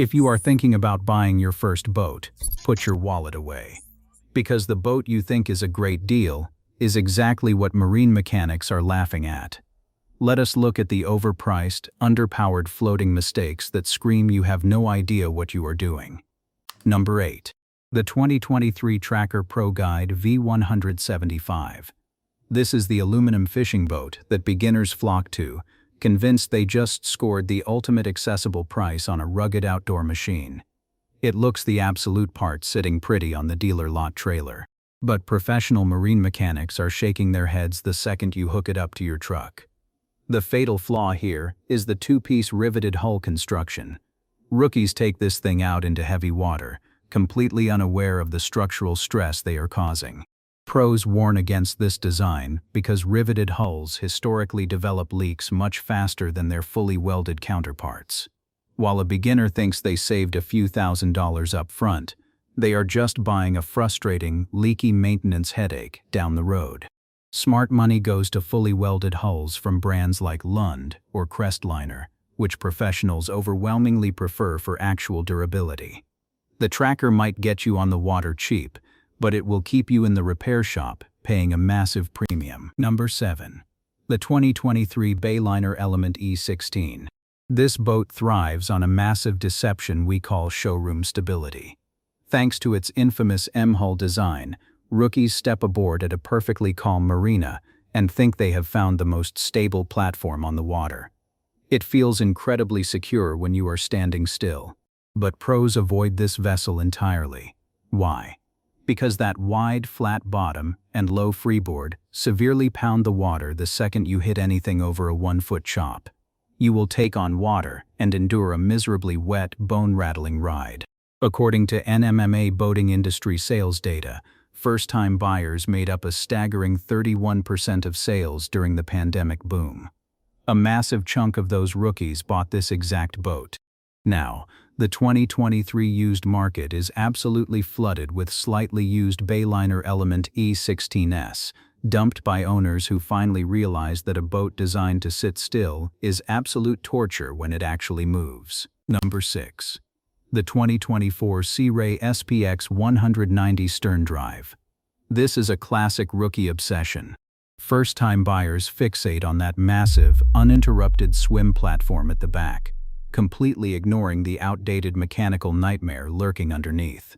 If you are thinking about buying your first boat, put your wallet away. Because the boat you think is a great deal is exactly what marine mechanics are laughing at. Let us look at the overpriced, underpowered floating mistakes that scream you have no idea what you are doing. Number 8. The 2023 Tracker Pro Guide V175. This is the aluminum fishing boat that beginners flock to, convinced they just scored the ultimate accessible price on a rugged outdoor machine. It looks the absolute part sitting pretty on the dealer lot trailer. But professional marine mechanics are shaking their heads the second you hook it up to your truck. The fatal flaw here is the two-piece riveted hull construction. Rookies take this thing out into heavy water, completely unaware of the structural stress they are causing. Pros warn against this design because riveted hulls historically develop leaks much faster than their fully welded counterparts. While a beginner thinks they saved a few $1,000s up front, they are just buying a frustrating, leaky maintenance headache down the road. Smart money goes to fully welded hulls from brands like Lund or Crestliner, which professionals overwhelmingly prefer for actual durability. The Tracker might get you on the water cheap, but it will keep you in the repair shop, paying a massive premium. Number 7. The 2023 Bayliner Element E16. This boat thrives on a massive deception we call showroom stability. Thanks to its infamous M-hull design, rookies step aboard at a perfectly calm marina and think they have found the most stable platform on the water. It feels incredibly secure when you are standing still. But pros avoid this vessel entirely. Why? Because that wide, flat bottom and low freeboard severely pound the water the second you hit anything over a 1-foot chop. You will take on water and endure a miserably wet, bone-rattling ride. According to NMMA boating industry sales data, first-time buyers made up a staggering 31% of sales during the pandemic boom. A massive chunk of those rookies bought this exact boat. Now, the 2023 used market is absolutely flooded with slightly used Bayliner Element E16s, dumped by owners who finally realized that a boat designed to sit still is absolute torture when it actually moves. Number 6. The 2024 Sea Ray SPX 190 Stern Drive. This is a classic rookie obsession. First-time buyers fixate on that massive, uninterrupted swim platform at the back, completely ignoring the outdated mechanical nightmare lurking underneath.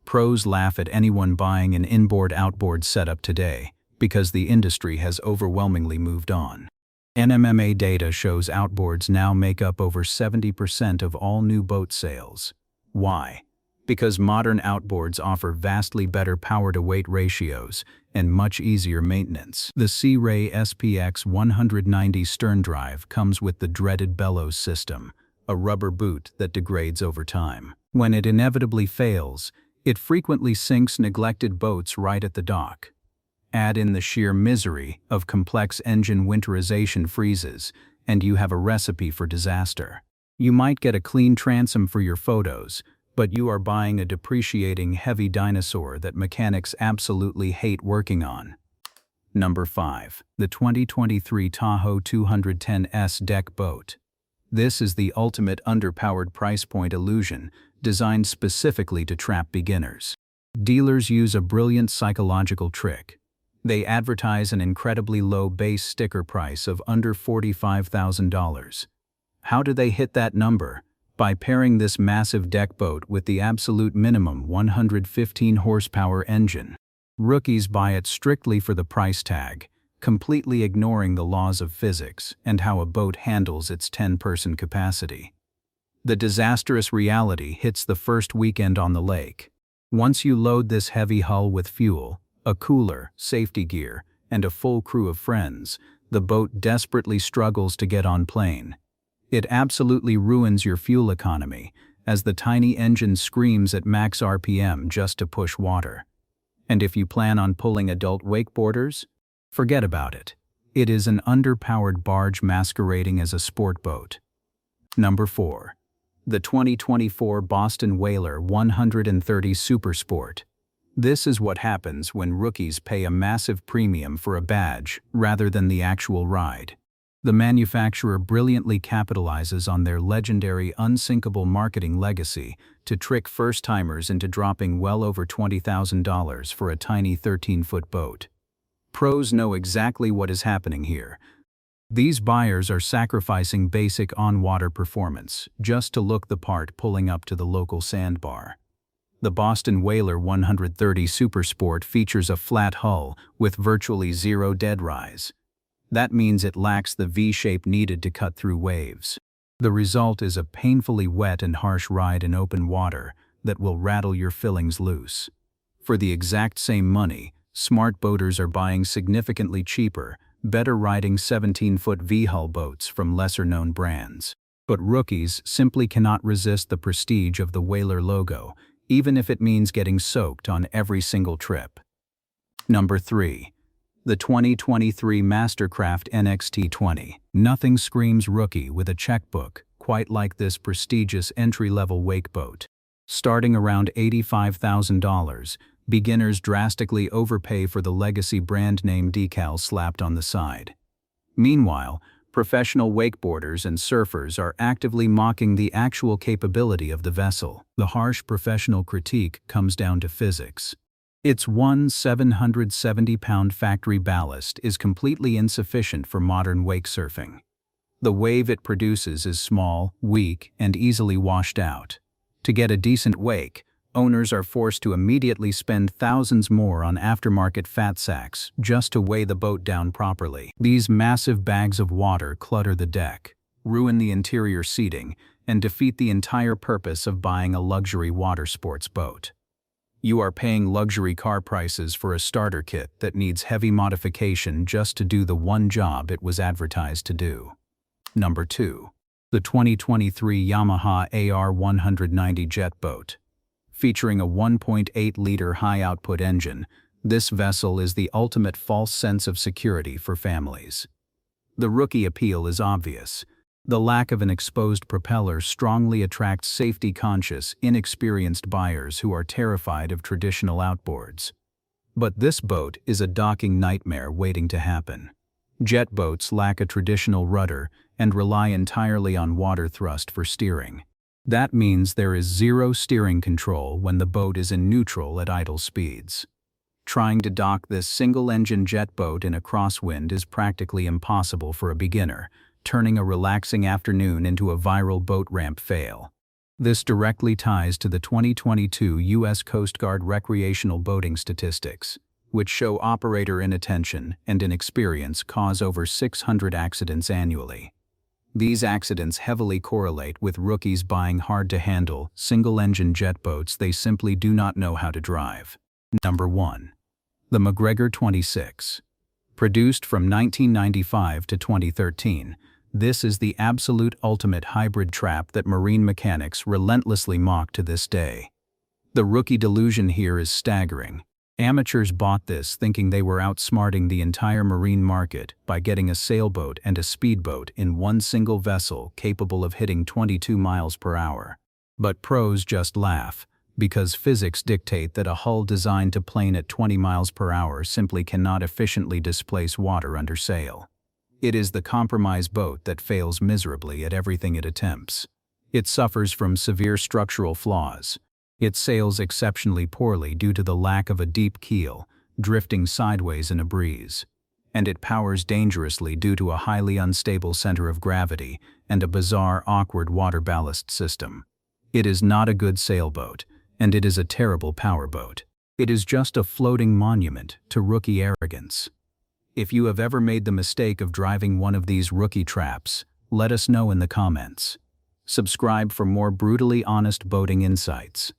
Pros laugh at anyone buying an inboard-outboard setup today because the industry has overwhelmingly moved on. NMMA data shows outboards now make up over 70% of all new boat sales. Why? Because modern outboards offer vastly better power-to-weight ratios and much easier maintenance. The Sea Ray SPX 190 Stern Drive comes with the dreaded bellows system, a rubber boot that degrades over time. When it inevitably fails, it frequently sinks neglected boats right at the dock. Add in the sheer misery of complex engine winterization freezes, and you have a recipe for disaster. You might get a clean transom for your photos, but you are buying a depreciating heavy dinosaur that mechanics absolutely hate working on. Number 5. The 2023 Tahoe 210S Deck Boat. This is the ultimate underpowered price point illusion, designed specifically to trap beginners. Dealers use a brilliant psychological trick. They advertise an incredibly low base sticker price of under $45,000. How do they hit that number? By pairing this massive deck boat with the absolute minimum 115 horsepower engine. Rookies buy it strictly for the price tag, completely ignoring the laws of physics and how a boat handles its 10-person capacity. The disastrous reality hits the first weekend on the lake. Once you load this heavy hull with fuel, a cooler, safety gear, and a full crew of friends, the boat desperately struggles to get on plane. It absolutely ruins your fuel economy, as the tiny engine screams at max RPM just to push water. And if you plan on pulling adult wakeboarders, forget about it. It is an underpowered barge masquerading as a sport boat. Number 4. The 2024 Boston Whaler 130 Super Sport. This is what happens when rookies pay a massive premium for a badge rather than the actual ride. The manufacturer brilliantly capitalizes on their legendary unsinkable marketing legacy to trick first-timers into dropping well over $20,000 for a tiny 13-foot boat. Pros know exactly what is happening here. These buyers are sacrificing basic on-water performance just to look the part pulling up to the local sandbar. The Boston Whaler 130 Supersport features a flat hull with virtually zero deadrise. That means it lacks the V-shape needed to cut through waves. The result is a painfully wet and harsh ride in open water that will rattle your fillings loose. For the exact same money, smart boaters are buying significantly cheaper, better riding 17-foot V-hull boats from lesser-known brands. But rookies simply cannot resist the prestige of the Whaler logo, even if it means getting soaked on every single trip. Number 3. The 2023 Mastercraft NXT20. Nothing screams rookie with a checkbook quite like this prestigious entry-level wake boat. Starting around $85,000, beginners drastically overpay for the legacy brand name decal slapped on the side. Meanwhile, professional wakeboarders and surfers are actively mocking the actual capability of the vessel. The harsh professional critique comes down to physics. Its 770-pound factory ballast is completely insufficient for modern wake surfing. The wave it produces is small, weak, and easily washed out. To get a decent wake, owners are forced to immediately spend thousands more on aftermarket fat sacks just to weigh the boat down properly. These massive bags of water clutter the deck, ruin the interior seating, and defeat the entire purpose of buying a luxury water sports boat. You are paying luxury car prices for a starter kit that needs heavy modification just to do the one job it was advertised to do. Number 2. The 2023 Yamaha AR190 jet boat. Featuring a 1.8-liter high-output engine, this vessel is the ultimate false sense of security for families. The rookie appeal is obvious. The lack of an exposed propeller strongly attracts safety-conscious, inexperienced buyers who are terrified of traditional outboards. But this boat is a docking nightmare waiting to happen. Jet boats lack a traditional rudder and rely entirely on water thrust for steering. That means there is zero steering control when the boat is in neutral at idle speeds. Trying to dock this single-engine jet boat in a crosswind is practically impossible for a beginner, turning a relaxing afternoon into a viral boat ramp fail. This directly ties to the 2022 U.S. Coast Guard recreational boating statistics, which show operator inattention and inexperience cause over 600 accidents annually. These accidents heavily correlate with rookies buying hard-to-handle, single-engine jet boats they simply do not know how to drive. Number 1. The MacGregor 26. Produced from 1995 to 2013, this is the absolute ultimate hybrid trap that marine mechanics relentlessly mock to this day. The rookie delusion here is staggering. Amateurs bought this thinking they were outsmarting the entire marine market by getting a sailboat and a speedboat in one single vessel capable of hitting 22 miles per hour. But pros just laugh, because physics dictate that a hull designed to plane at 20 miles per hour simply cannot efficiently displace water under sail. It is the compromise boat that fails miserably at everything it attempts. It suffers from severe structural flaws. It sails exceptionally poorly due to the lack of a deep keel, drifting sideways in a breeze. And it powers dangerously due to a highly unstable center of gravity and a bizarre, awkward water ballast system. It is not a good sailboat, and it is a terrible powerboat. It is just a floating monument to rookie arrogance. If you have ever made the mistake of driving one of these rookie traps, let us know in the comments. Subscribe for more brutally honest boating insights.